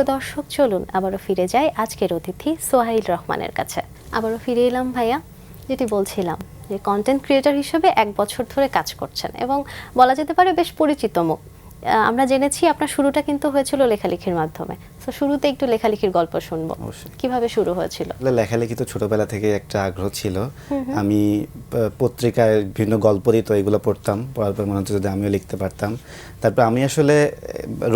প্রিয় দর্শক, চলুন আবারও ফিরে যাই আজকের অতিথি সোহাইল রহমানের কাছে। আবারও ফিরে এলাম ভাইয়া, যেটি বলছিলাম যে কন্টেন্ট ক্রিয়েটর হিসেবে 1 বছর ধরে কাজ করছেন এবং বলা যেতে পারে বেশ পরিচিত মুখ। আমরা জেনেছি আপনার শুরুটা কিন্তু হয়েছিল লেখালেখির মাধ্যমে। তো শুরুতে একটু লেখালেখির গল্প শুনবো, কিভাবে শুরু হয়েছিল? লেখালেখি তো ছোটবেলা থেকে একটা আগ্রহ ছিল। আমি পত্রিকায় বিভিন্ন গল্প দিত, এগুলো পড়তাম, পড়ার পর মনে হচ্ছে যদি আমিও লিখতে পারতাম। তারপর আমি আসলে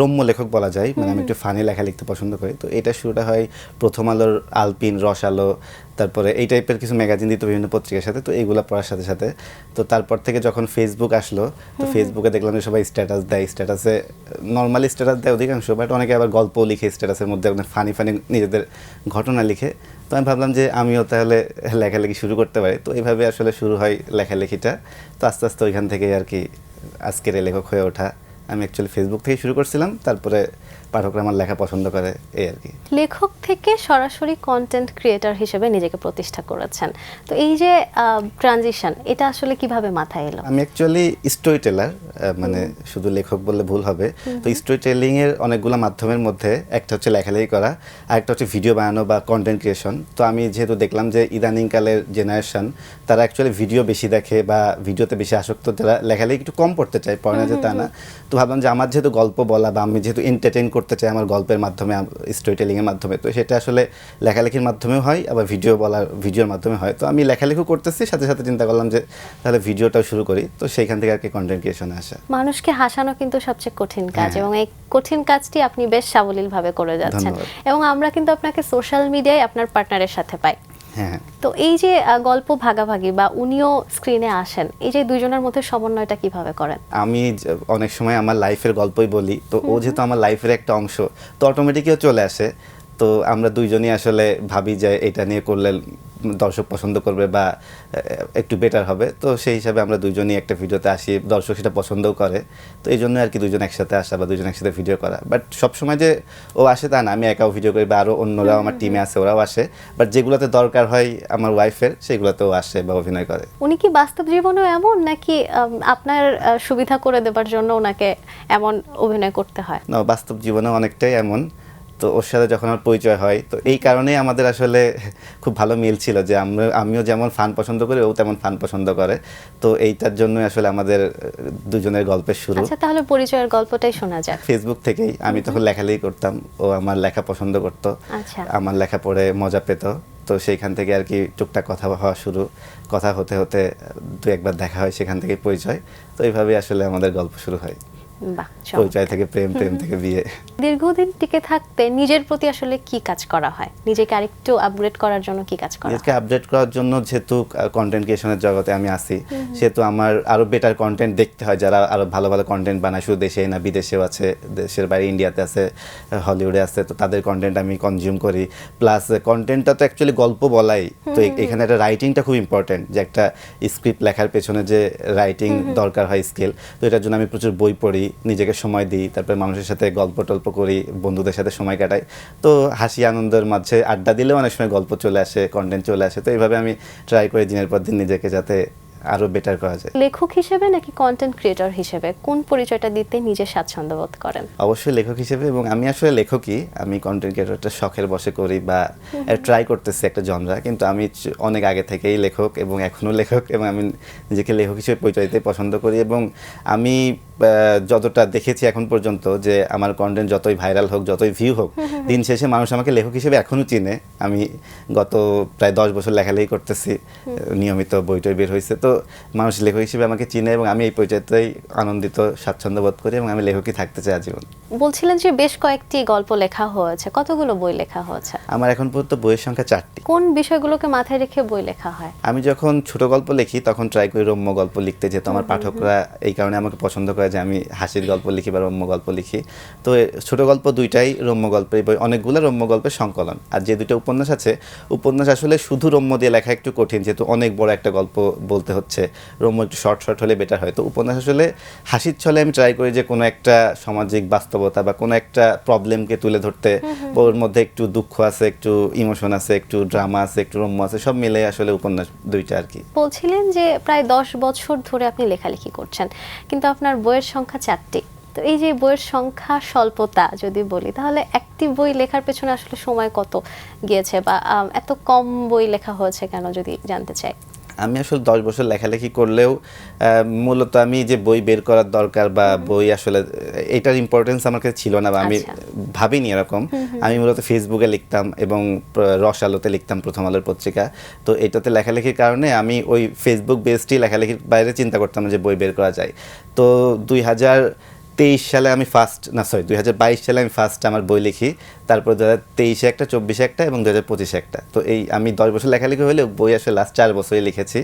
রম্য লেখক বলা যায়, মানে আমি একটু ফানি লেখা লিখতে পছন্দ করি। তো এটা শুরুটা হয় প্রথম আলোর আলপিন, রস আলো, তারপরে এই টাইপের কিছু ম্যাগাজিন দিত বিভিন্ন পত্রিকার সাথে। তো এইগুলো পড়ার সাথে সাথে তো তারপর থেকে যখন ফেসবুক আসলো, তো ফেসবুকে দেখলাম যে সবাই স্ট্যাটাস দেয়, স্ট্যাটাসে নর্মালি স্ট্যাটাস দেয় অধিকাংশ, বাট অনেকে আবার গল্প লিখে স্ট্যাটাসের মধ্যে ফানি ফানি নিজেদের ঘটনা লিখে। তো আমি ভাবলাম যে আমিও তাহলে লেখালেখি শুরু করতে পারি। তো এইভাবে আসলে শুরু হয় লেখালেখিটা। তো আস্তে আস্তে ওইখান থেকেই আর কি আজকের এই লেখক হয়ে ওঠা। আমি অ্যাকচুয়ালি ফেসবুক থেকে শুরু করছিলাম, তারপরে পাঠকরা আমার লেখা পছন্দ করে, এই আর কি। লেখক থেকে সরাসরি কন্টেন্ট ক্রিয়েটর হিসেবে নিজেকে প্রতিষ্ঠা করেছেন, তো এই যে ট্রানজিশন, এটা আসলে কিভাবে মাথায় এলো? আমি অ্যাকচুয়ালি স্টোরি টেলার, মানে শুধু লেখক বললে ভুল হবে। তো স্টোরি টেলিং এর অনেকগুলো মাধ্যমের মধ্যে একটা হচ্ছে লেখালেখি করা, আর একটা হচ্ছে ভিডিও বানানো বা কন্টেন্ট ক্রিয়েশন। তো আমি যেহেতু দেখলাম যে ইদানিংকালের জেনারেশন তারা অ্যাকচুয়ালি ভিডিও বেশি দেখে বা ভিডিওতে বেশি আসক্ত, যারা লেখালেখি একটু কম পড়তে চায়, পড়ে না যে তা না। তো ভাবলাম যে আমার যেহেতু গল্প বলা বা আমি যেহেতু এন্টারটেইন করতে চাই আমার গল্পের মাধ্যমে, স্টোরি টেলিং এর মাধ্যমে, তো সেটা আসলে লেখালেখির মাধ্যমেও হয়, আবার ভিডিওর মাধ্যমে হয়। তো আমি লেখালেখি করতেছি, সাথে সাথে চিন্তা করলাম যে তাহলে ভিডিওটাও শুরু করি। তো সেইখান থেকে আর কি কন্টেন্ট ক্রিয়েশনে আসা। মানুষকে হাসানো কিন্তু সবচেয়ে কঠিন কাজ, এবং এই কঠিন কাজটি আপনি বেশ সাবলীলভাবে করে যাচ্ছেন। এবং আমরা কিন্তু আপনাকে সোশ্যাল মিডিয়ায় আপনার পার্টনারের সাথে পাই। হ্যাঁ, তো এই যে গল্প ভাগাভাগি বা উনিও স্ক্রিনে আসেন, এই যে দুইজনের মধ্যে সমন্বয়টা কিভাবে করেন? আমি অনেক সময় আমার লাইফের গল্পই বলি, তো ও যেহেতু আমার লাইফের একটা অংশ, তো অটোমেটিকও চলে আসে। তো আমরা দুইজনই আসলে ভাবি যে এটা নিয়ে করলে দর্শক পছন্দ করবে বা একটু বেটার হবে। তো সেই হিসাবে আমরা দুইজনই একটা ভিডিওতে আসি, দর্শক সেটা পছন্দও করে। তো এই জন্য আর কি দুইজন একসাথে আসা বা দুইজন একসাথে ভিডিও করা। বাট সবসময় যে ও আসে তা না, আমি একাও ভিডিও করি বা আরও অন্যরাও আমার টিমে আছে, ওরাও আসে। বাট যেগুলোতে দরকার হয় আমার ওয়াইফের, সেগুলোতেও আসে বা অভিনয় করে। উনি কি বাস্তব জীবনেও এমন, নাকি আপনার সুবিধা করে দেবার জন্য ওনাকে এমন অভিনয় করতে হয়? না, বাস্তব জীবনে অনেকটাই এমন। তো ওর সাথে যখন আমার পরিচয় হয়, তো এই কারণেই আমাদের আসলে খুব ভালো মিল ছিল যে আমিও যেমন ফান পছন্দ করি, ও তেমন ফান পছন্দ করে। তো এইটার জন্যই আসলে আমাদের দুজনের গল্পের শুরু। আচ্ছা, তাহলে পরিচয়ের গল্পটাই শোনা যাক। ফেসবুক থেকেই আমি তখন লেখালেখি করতাম, ও আমার লেখা পছন্দ করতো, আমার লেখা পড়ে মজা পেত। তো সেইখান থেকে আর কি টুকটাক কথা হওয়া শুরু, কথা হতে হতে দু একবার দেখা হয়, সেখান থেকে পরিচয়। তো এইভাবেই আসলে আমাদের গল্প শুরু হয়, পরিচয় থেকে প্রেম, প্রেম থেকে বিয়ে। দীর্ঘদিন টিকে থাকতে নিজের প্রতি আসলে কি কাজ করা হয়? নিজেকে আরেকটু আপগ্রেড করার জন্য কি কাজ করা হয়? নিজেকে আপডেট করার জন্য, যেহেতু কন্টেন্ট ক্রিয়েশনের জগতে আমি আছি, সেহেতু আমার আরো বেটার কন্টেন্ট দেখতে হয়, যারা আরো ভালো ভালো কন্টেন্ট বানায়, শুধু দেশে না বিদেশেও আছে, দেশের বাইরে ইন্ডিয়াতে আছে, হলিউডে আছে। তো তাদের কন্টেন্ট আমি কনজিউম করি। প্লাস কন্টেন্টটা তো অ্যাকচুয়ালি গল্প বলাই, তো এখানে একটা রাইটিংটা খুব ইম্পর্টেন্ট, যে একটা স্ক্রিপ্ট লেখার পেছনে যে রাইটিং দরকার হয়, স্কিল। তো এটার জন্য আমি প্রচুর বই পড়ি, নিজেকে সময় দিই, তারপরে মানুষের সাথে গল্প টল্প করি, বন্ধুদের সাথে সময় কাটাই। তো হাসি আনন্দের মাঝে আড্ডা দিলেও অনেক সময় গল্প চলে আসে, কন্টেন্ট চলে আসে। তো এইভাবে আমি ট্রাই করি দিনের পর দিন নিজেকে যাতে আরো বেটার করা যায়। লেখক হিসেবে নাকি কন্টেন্ট ক্রিয়েটর হিসেবে কোন পরিচয়টা দিতে নিজে স্বাচ্ছন্দ্য বোধ করেন? অবশ্যই লেখক হিসেবে, এবং আমি আসলে লেখকই। আমি কন্টেন্ট ক্রিয়েটরটা শখের বশে করি বা ট্রাই করতেছি একটা জনরা, কিন্তু আমি অনেক আগে থেকেই লেখক এবং এখনো লেখক, এবং আমি নিজেকে লেখক হিসেবে পরিচয় দিতে পছন্দ করি। এবং আমি যতটা দেখেছি এখন পর্যন্ত, যে আমার কন্টেন্ট যতই ভাইরাল হোক, যতই ভিউ হোক, দিন শেষে মানুষ আমাকে লেখক হিসেবে এখনো চিনে। আমি গত প্রায় 10 বছর লেখালেখি করতেছি, নিয়মিত বই টই বের হয়েছে। তো মানুষ লেখক হিসেবে আমাকে চিনে, এবং আমি এই পরিচয়তেই আনন্দিত, স্বাচ্ছন্দ্য বোধ করি, এবং আমি লেখকই থাকতে চাই আজীবন। বলছিলেন যে বেশ কয়েকটি গল্প লেখা হয়েছে, কতগুলো বই লেখা হয়েছে? আমার এখন পর্যন্ত বইয়ের সংখ্যা 4টি। কোন বিষয়গুলোকে মাথায় রেখে বই লেখা হয়? আমি যখন ছোট গল্প লিখি তখন ট্রাই করি রম্য গল্প লিখতে, যেহেতু আমার পাঠকরা এই কারণে আমাকে পছন্দ করে যে আমি হাসির গল্প লিখি বা রম্য গল্প লিখি। তো ছোট গল্প দুইটাই রম্য গল্পের বই, অনেকগুলো রম্য গল্পের সংকলন। আর যে দুটো উপন্যাস আছে, উপন্যাস আসলে শুধু রম্য দিয়ে লেখা একটু কঠিন, যেহেতু অনেক বড় একটা গল্প বলতে হচ্ছে। রম্য একটু শর্ট শর্ট হলে বেটার হয়। তো উপন্যাস আসলে হাসির ছলে আমি ট্রাই করি যে কোনো একটা সামাজিক বাস্তবতা বা কোনো একটা প্রবলেমকে তুলে ধরতে, ওর মধ্যে একটু দুঃখ আছে, একটু ইমোশন আছে, একটু ড্রামা আছে, একটু রম্য আছে, সব মিলে আসলে উপন্যাস দুইটা আর কি। বলছিলেন যে প্রায় 10 বছর ধরে আপনি লেখালেখি করছেন, কিন্তু আপনার বইয়ের সংখ্যা 4টি। তো এই যে বইয়ের সংখ্যা স্বল্পতা যদি বলি, তাহলে একটি বই লেখার পেছনে আসলে সময় কত গিয়েছে, বা এত কম বই লেখা হয়েছে কেন যদি জানতে চাই? আমি আসলে 10 বছর লেখালেখি করলেও মূলত আমি যে বই বের করার দরকার বা বই আসলে এটার ইম্পর্টেন্স আমার কাছে ছিল না, বা আমি ভাবিনি এরকম। আমি মূলত ফেসবুকে লিখতাম এবং রসালোতে লিখতাম, প্রথম আলোর পত্রিকা। তো এটাতে লেখালেখির কারণে আমি ওই ফেসবুক বেসটি লেখালেখির বাইরে চিন্তা করতাম যে বই বের করা যায়। তো 2023 সালে আমি 2022 সালে আমি ফার্স্ট আমার বই লিখি। তারপর 2023-এ একটা, 24-এ একটা এবং 2025-এ একটা। তো এই আমি 10 বছর লেখালেখি হলেও বই আসলে লাস্ট 4 বছরই লিখেছি।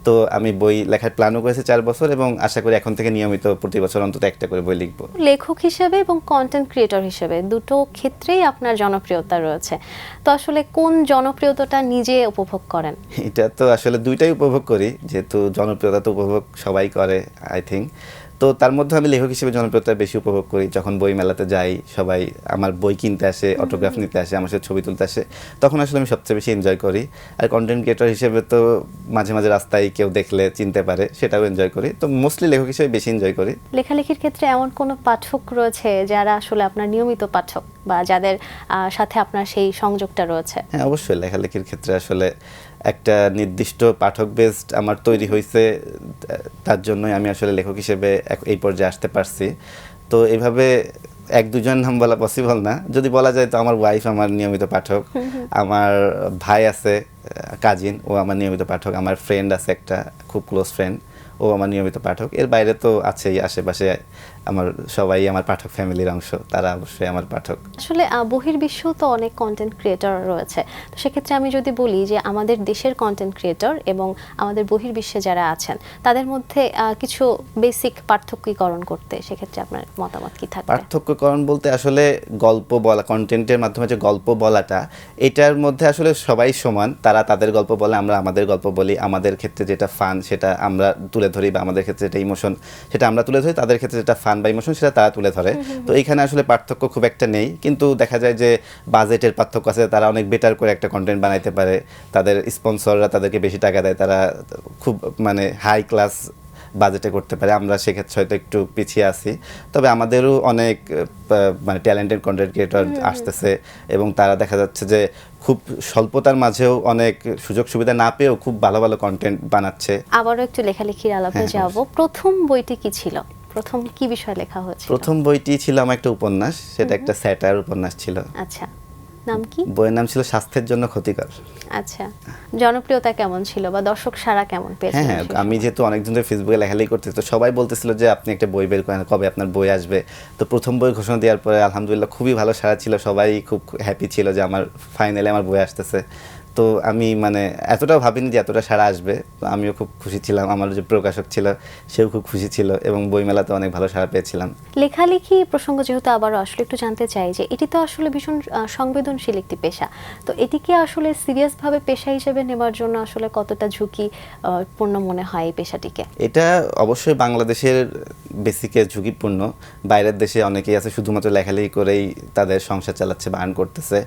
তো আমি বই লেখার প্ল্যানও করেছি 4 বছর, এবং আশা করি এখন থেকে নিয়মিত প্রতি বছর অন্তত একটা করে বই লিখব। লেখক হিসেবে এবং কন্টেন্ট ক্রিয়েটর হিসেবে দুটো ক্ষেত্রেই আপনার জনপ্রিয়তা রয়েছে। তো আসলে কোন জনপ্রিয়তাটা নিজে উপভোগ করেন? এটা তো আসলে দুইটাই উপভোগ করি, যেহেতু জনপ্রিয়তা তো উপভোগ সবাই করে আই থিঙ্ক। তো তার মধ্যে আমি লেখক হিসেবে জনপ্রিয়তা বেশি উপভোগ করি। যখন বই মেলাতে যাই, সবাই আমার বই কিনতে আসে, অটোগ্রাফ নিতে আসে, আমার সাথে ছবি তুলতে আসে, তখন আসলে আমি সবচেয়ে বেশি এনজয় করি। আর কন্টেন্ট ক্রিয়েটর হিসেবে তো মাঝে মাঝে রাস্তায় কেউ দেখলে চিনতে পারে, সেটাও এনজয় করি। তো মোস্টলি লেখক হিসেবে বেশি এনজয় করি। লেখালেখির ক্ষেত্রে এমন কোনো পাঠক রয়েছে যারা আসলে আপনার নিয়মিত পাঠক, বা যাদের সাথে আপনার সেই সংযোগটা রয়েছে? হ্যাঁ, অবশ্যই। লেখালেখির ক্ষেত্রে আসলে একটা নির্দিষ্ট পাঠক বেস আমার তৈরি হয়েছে, তার জন্যই আমি আসলে লেখক হিসেবে এই পর্যায়ে আসতে পারছি। তো এইভাবে এক দুজন নাম বলা পসিবল না। যদি বলা যায় তো আমার ওয়াইফ আমার নিয়মিত পাঠক, আমার ভাই আছে কাজিন, ও আমার নিয়মিত পাঠক, আমার ফ্রেন্ড আছে একটা খুব ক্লোজ ফ্রেন্ড, ও আমার নিয়মিত পাঠক। এর বাইরে তো আছেই আশেপাশে আমার সবাই আমার পাঠক ফ্যামিলির অংশ, তারা অবশ্যই আমার পাঠক। আসলে বহির্বিশ্বেও তো অনেক কন্টেন্ট ক্রিয়েটর রয়েছে। তো সেক্ষেত্রে আমি যদি বলি যে আমাদের দেশের কন্টেন্ট ক্রিয়েটর এবং আমাদের বহির্বিশ্বে যারা আছেন, তাদের মধ্যে কিছু বেসিক পার্থক্যীকরণ করতে, সেক্ষেত্রে আপনার মতামত কি থাকবে? পার্থক্যকরণ বলতে আসলে গল্প বলা, কন্টেন্টের মাধ্যমে যে গল্প বলাটা, এটার মধ্যে আসলে সবাই সমান। তারা তাদের গল্প বলে, আমরা আমাদের গল্প বলি। আমাদের ক্ষেত্রে যেটা ফান সেটা আমরা তুলে ধরি, বা আমাদের ক্ষেত্রে যেটা ইমোশন সেটা আমরা তুলে ধরি, তাদের ক্ষেত্রে যেটা ফান বা ইমোশন সেটা তারা তুলে ধরে। তো এইখানে আসলে পার্থক্য খুব একটা নেই, কিন্তু দেখা যায় যে বাজেটের পার্থক্য আছে। তারা অনেক বেটার করে একটা কন্টেন্ট বানাইতে পারে, তাদের স্পন্সররা তাদেরকে বেশি টাকা দেয়, তারা খুব মানে হাই ক্লাস বাজেটে করতে পারে। আমরা সেক্ষেত্রে হয়তো একটু পিছিয়ে আছি। তবে আমাদেরও অনেক মানে ট্যালেন্টেড কন্টেন্ট ক্রিয়েটর আসতেছে, এবং তারা দেখা যাচ্ছে যে খুব স্বল্পতার মাঝেও অনেক সুযোগ সুবিধা না পেয়েও খুব ভালো ভালো কন্টেন্ট বানাচ্ছে। আবারও একটু লেখালেখির আলাপে যাব। প্রথম বইটি কি ছিল? প্রথম কি বিষয়ে লেখা হয়েছিল? প্রথম বইটি ছিল আমার একটা উপন্যাস, সেটা একটা স্যাটায়ার উপন্যাস ছিল। আচ্ছা, নাম কি? বইয়ের নাম ছিল স্বাস্থ্যের জন্য ক্ষতিকর। আচ্ছা, জনপ্রিয়তা কেমন ছিল বা দর্শক সাড়া কেমন পেয়েছিলেন? হ্যাঁ, আমি যেহেতু অনেকজনের ফেসবুকে লেখালেখি করতেছি, তো সবাই বলতেছিল যে আপনি একটা বই বের করেন, কবে আপনার বই আসবে। তো প্রথম বই ঘোষণা দেওয়ার পরে আলহামদুলিল্লাহ খুবই ভালো সাড়া ছিল, সবাই খুব হ্যাপি ছিল যে আমার ফাইনালি আমার বই আসতেছে। তো আমি মানে এতটাও ভাবিনি যে এতটা সাড়া আসবে। তো আমিও খুব খুশি ছিলাম, আমার যে প্রকাশক ছিল সেও খুব খুশি ছিল, এবং বইমেলাতে অনেক ভালো সাড়া পেয়েছিলাম। লেখালেখি প্রসঙ্গ যেহেতু আবারও আসলে একটু জানতে চাই যে এটি তো আসলে ভীষণ সংবেদনশীল একটি পেশা। তো এটিকে আসলে সিরিয়াসভাবে পেশা হিসেবে নেবার জন্য আসলে কতটা ঝুঁকি পূর্ণ মনে হয় এই পেশাটিকে? এটা অবশ্যই বাংলাদেশের বেসিকে ঝুঁকিপূর্ণ। বাইরের দেশে অনেকেই আছে শুধুমাত্র লেখালেখি করেই তাদের সংসার চালাচ্ছে বা আর্ন করতেছে।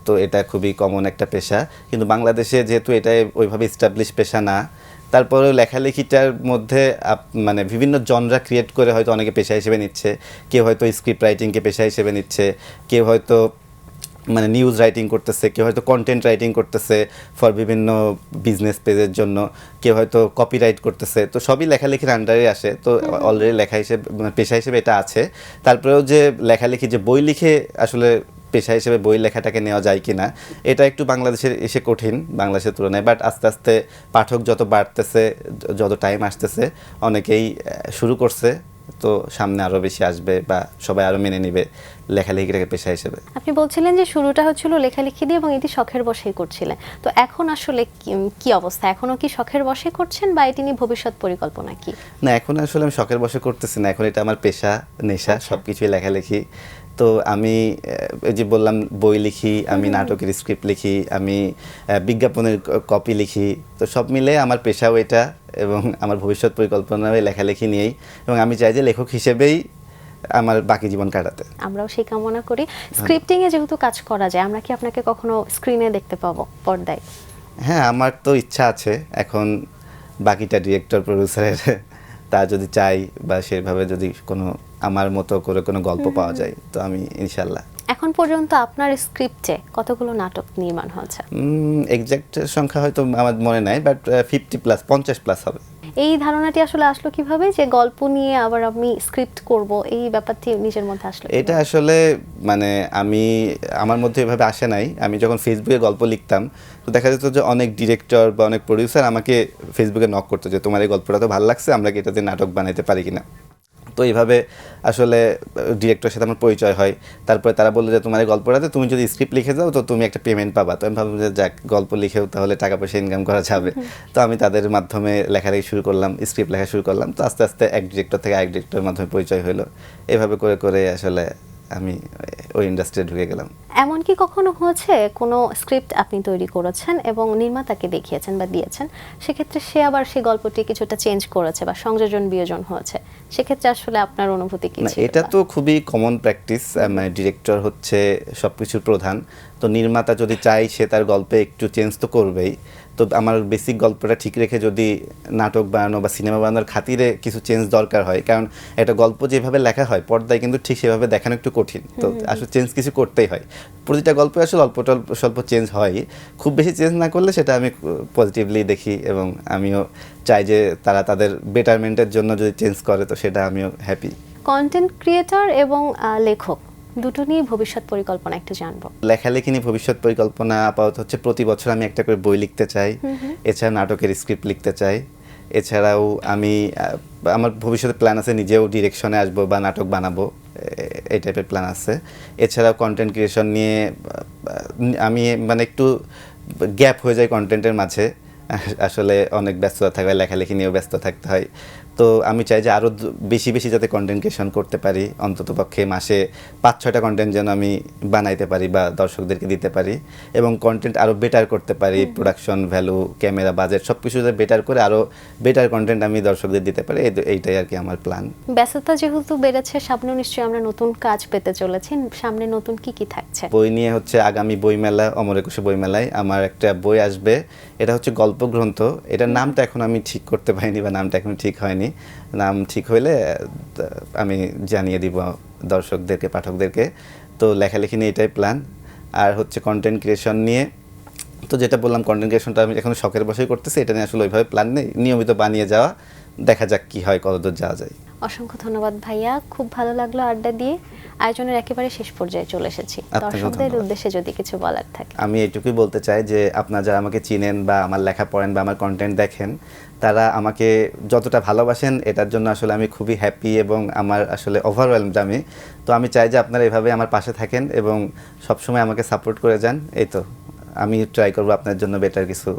তো এটা খুবই কমন একটা পেশা, কিন্তু বাংলাদেশে যেহেতু এটা ওইভাবে এস্টাবলিশ পেশা না, তারপরেও লেখালেখিটার মধ্যে মানে বিভিন্ন জনরা ক্রিয়েট করে হয়তো অনেকে পেশা হিসেবে নিচ্ছে। কেউ হয়তো স্ক্রিপ্ট রাইটিংকে পেশা হিসেবে নিচ্ছে, কেউ হয়তো মানে নিউজ রাইটিং করতেছে, কেউ হয়তো কন্টেন্ট রাইটিং করতেছে ফর বিভিন্ন বিজনেস পেজের জন্য, কেউ হয়তো কপিরাইট করতেছে। তো সবই লেখালেখির আন্ডারে আসে। তো অলরেডি লেখা হিসেবে পেশা হিসেবে এটা আছে। তারপরেও যে লেখালেখি যে বই লিখে আসলে পেশা হিসেবে বই লেখাটাকে নেওয়া যায় কিনা, এটা একটু বাংলাদেশের এসে কঠিন বাংলাদেশের তুলনায়। বাট আস্তে আস্তে পাঠক যত বাড়তেছে, যত টাইম আসতেছে, অনেকেই শুরু করছে। তো সামনে আরও বেশি আসবে, বা সবাই আরও মেনে নেবে লেখালেখিটাকে পেশা হিসেবে। আপনি বলছিলেন যে শুরুটা হচ্ছিল লেখালেখি দিয়ে এবং এটি শখের বশেই করছিলেন। তো এখন আসলে কি অবস্থা? এখনো কি শখের বশে করছেন, বা এটি নিয়ে ভবিষ্যৎ পরিকল্পনা কি? না, এখন আসলে আমি শখের বশে করতেছি না, এখন এটা আমার পেশা, নেশা, সবকিছুই লেখালেখি। তো আমি এই যে বললাম বই লিখি, আমি নাটকের স্ক্রিপ্ট লিখি, আমি বিজ্ঞাপনের কপি লিখি। তো সব মিলে আমার পেশাও এটা, এবং আমার ভবিষ্যৎ পরিকল্পনা লেখালেখি নিয়েই, এবং আমি চাই যে লেখক হিসেবেই আমার বাকি জীবন কাটাতে। আমরাও সেই কামনা করি। স্ক্রিপ্টিং এ যেহেতু কাজ করা যায়, আমরা কি আপনাকে কখনো স্ক্রিনে দেখতে পাবো, পর্দায়? হ্যাঁ, আমার তো ইচ্ছা আছে। এখন বাকিটা ডিরেক্টর প্রডিউসারের, তা যদি চাই বা সেভাবে যদি কোনো আমার মতো করে কোনো গল্প পাওয়া যায়, তো আমি ইনশাল্লাহ। এখন পর্যন্ত আপনার স্ক্রিপ্টে কতগুলো নাটক নির্মাণ হয়েছে? এক্সাক্ট সংখ্যা হয়তো আমার মনে নাই, বাট 50+ হবে। এই ধারণাটি আসলে আসলো কিভাবে যে গল্প নিয়ে আবার আমি স্ক্রিপ্ট করব, এই ব্যাপারটি নিজের মধ্যে আসলো এটা কিভাবে? আসলে মানে আমার মধ্যে এভাবে আসে নাই। আমি যখন ফেসবুকে গল্প লিখতাম, তো দেখা যেত যে অনেক ডিরেক্টর বা অনেক প্রডিউসার আমাকে ফেসবুকে নক করতো যে তোমার এই গল্পটা তো ভালো লাগছে, আমরা কি এটাতে নাটক বানাইতে পারি কিনা। তো এইভাবে আসলে ডিরেক্টরের সাথে আমার পরিচয় হয়। তারপরে তারা বললো যে তোমার এই গল্পটাতে তুমি যদি স্ক্রিপ্ট লিখে যাও তো তুমি একটা পেমেন্ট পাবা। তো আমি ভাবলাম যে যাক, গল্প লিখেও তাহলে টাকা পয়সা ইনকাম করা যাবে। তো আমি তাদের মাধ্যমে লেখালেখি শুরু করলাম, স্ক্রিপ্ট লেখা শুরু করলাম। তো আস্তে আস্তে এক ডিরেক্টর থেকে আরেক ডিরেক্টরের মাধ্যমে পরিচয় হলো। এভাবে করে করে আসলে আমি ওই ইন্ডাস্ট্রিতে ঢুকে গেলাম। এমন কি কখনো হয়েছে কোনো স্ক্রিপ্ট আপনি তৈরি করেছেন এবং নির্মাতাকে দেখিয়েছেন বা দিয়েছেন, সেক্ষেত্রে সে আবার সেই গল্পটি কিছুটা চেঞ্জ করেছে বা সংযোজন বিয়োজন হয়েছে, সেক্ষেত্রে আসলে আপনার অনুভূতি কি না, ছিল? এটা তো খুবই কমন প্র্যাকটিস। মানে ডিরেক্টর হচ্ছে সবকিছুর প্রধান, তো নির্মাতা যদি চায় সে তার গল্পে একটু চেঞ্জ তো করবেই। তো আমার বেসিক গল্পটা ঠিক রেখে যদি নাটক বানানো বা সিনেমা বানানোর খাতিরে কিছু চেঞ্জ দরকার হয়, কারণ একটা গল্প যেভাবে লেখা হয় পর্দায় কিন্তু ঠিক সেভাবে দেখানো একটু কঠিন, তো আসলে চেঞ্জ কিছু করতেই হয়। প্রতিটা গল্পে আসলে অল্প স্বল্প চেঞ্জ হয়, খুব বেশি চেঞ্জ না করলে সেটা আমি পজিটিভলি দেখি এবং আমিও চাই যে তারা তাদের বেটারমেন্টের জন্য যদি চেঞ্জ করে তো সেটা আমিও হ্যাপি। কন্টেন্ট ক্রিয়েটর এবং লেখক দুটো নিয়ে ভবিষ্যৎ পরিকল্পনা একটু জানবো। লেখালেখি নিয়ে ভবিষ্যৎ পরিকল্পনা আপাতত হচ্ছে প্রতি বছর আমি একটা করে বই লিখতে চাই, এছাড়া নাটকের স্ক্রিপ্ট লিখতে চাই। এছাড়াও আমি আমার ভবিষ্যতে প্ল্যান আছে নিজেও ডিরেকশনে আসবো বা নাটক বানাবো, এই টাইপের প্ল্যান আছে। এছাড়াও কন্টেন্ট ক্রিয়েশন নিয়ে আমি মানে একটু গ্যাপ হয়ে যায় কন্টেন্টের মাঝে, আসলে অনেক ব্যস্ততা থাকে, লেখালেখি নিয়েও ব্যস্ত থাকতে হয়। তো আমি চাই যে আরও বেশি বেশি যাতে কন্টেন্ট ক্রিয়েশন করতে পারি, অন্তত পক্ষে মাসে 5-6টা কন্টেন্ট যেন আমি বানাইতে পারি বা দর্শকদেরকে দিতে পারি, এবং কন্টেন্ট আরও বেটার করতে পারি, প্রোডাকশন ভ্যালু, ক্যামেরা, বাজেট সব কিছু যাতে বেটার করে আরও বেটার কন্টেন্ট আমি দর্শকদের দিতে পারি, এইটাই আর কি আমার প্ল্যান। ব্যস্ততা যেহেতু বেড়েছে, সামনে নিশ্চয়ই আমরা নতুন কাজ পেতে চলেছি, সামনে নতুন কি কি থাকছে? বই নিয়ে হচ্ছে আগামী বইমেলা, অমর একুশে বইমেলায় আমার একটা বই আসবে। এটা হচ্ছে গল্প গ্রন্থ। এটার নামটা এখন আমি ঠিক করতে পারিনি বা নামটা এখন ঠিক হয়নি। নাম ঠিক হইলে আমি জানিয়ে দিব দর্শকদেরকে, পাঠকদেরকে। তো লেখালেখি নিয়ে এটাই প্ল্যান। আর হচ্ছে কন্টেন্ট ক্রিয়েশন নিয়ে, তো যেটা বললাম কন্টেন্ট ক্রিয়েশনটা আমি এখন শখের বসেই করতেছি, এটা নিয়ে আসলে ওইভাবে প্ল্যান নেই, নিয়মিত বানিয়ে যাওয়া, দেখা যাক কি হয়, কতদূর যাওয়া যায়। অসংখ্য ধন্যবাদ ভাইয়া, খুব ভালো লাগলো আড্ডা দিয়ে। আয়োজনের একেবারে শেষ পর্যায়ে চলে এসেছি, দর্শকদের উদ্দেশ্যে যদি কিছু বলার থাকে। আমি এইটুকুই বলতে চাই যে আপনারা যারা আমাকে চিনেন বা আমার লেখা পড়েন বা আমার কন্টেন্ট দেখেন, তারা আমাকে যতটা ভালোবাসেন এটার জন্য আসলে আমি খুবই হ্যাপি এবং আমার আসলে ওভারওয়েলমড আমি। তো আমি চাই যে আপনারা এভাবে আমার পাশে থাকেন এবং সবসময় আমাকে সাপোর্ট করে যান। এই তো আমি ট্রাই করবো আপনার জন্য বেটার কিছু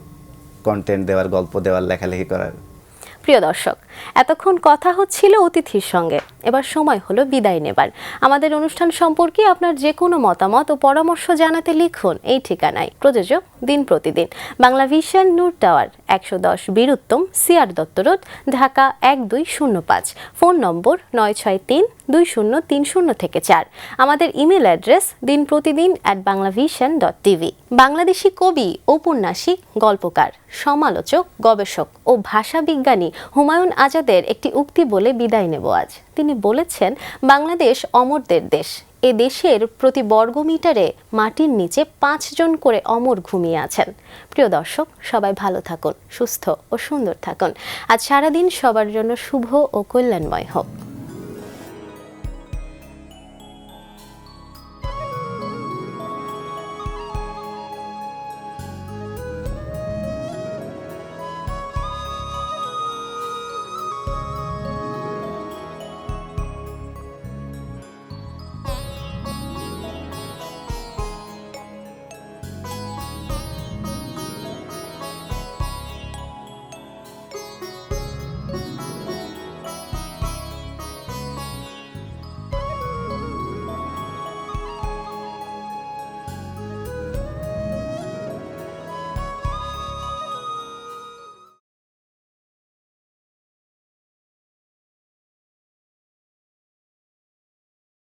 কন্টেন্ট দেওয়ার, গল্প দেওয়ার, লেখালেখি করার। প্রিয় দর্শক, এতক্ষণ কথা হচ্ছিল অতিথির সঙ্গে, এবার সময় হলো বিদায় নেবার। আমাদের অনুষ্ঠান সম্পর্কে আপনার যে কোনো মতামত ও পরামর্শ জানাতে লিখুন এই ঠিকানায়। প্রযোজক দিন প্রতিদিন, বাংলা ভিশন, নূর tower, 110 Bir Uttom, CR Dutta road, Dhaka 1205। Phone number 963-2030-4। আমাদের ইমেল অ্যাড্রেস dinprotidin@banglavision.tv। বাংলাদেশি কবি, ঔপন্যাসিক, গল্পকার, সমালোচক, গবেষক ও ভাষাবিজ্ঞানী হুমায়ুন আজাদের একটি উক্তি বলে বিদায় নেব আজ। তিনি বলেছেন, বাংলাদেশ অমরদের দেশ। এ দেশের প্রতি বর্গমিটারে মাটির নিচে 5 জন করে অমর ঘুমিয়ে আছেন। প্রিয় দর্শক, সবাই ভালো থাকুন, সুস্থ ও সুন্দর থাকুন। আজ সারাদিন সবার জন্য শুভ ও কল্যাণময় হোক।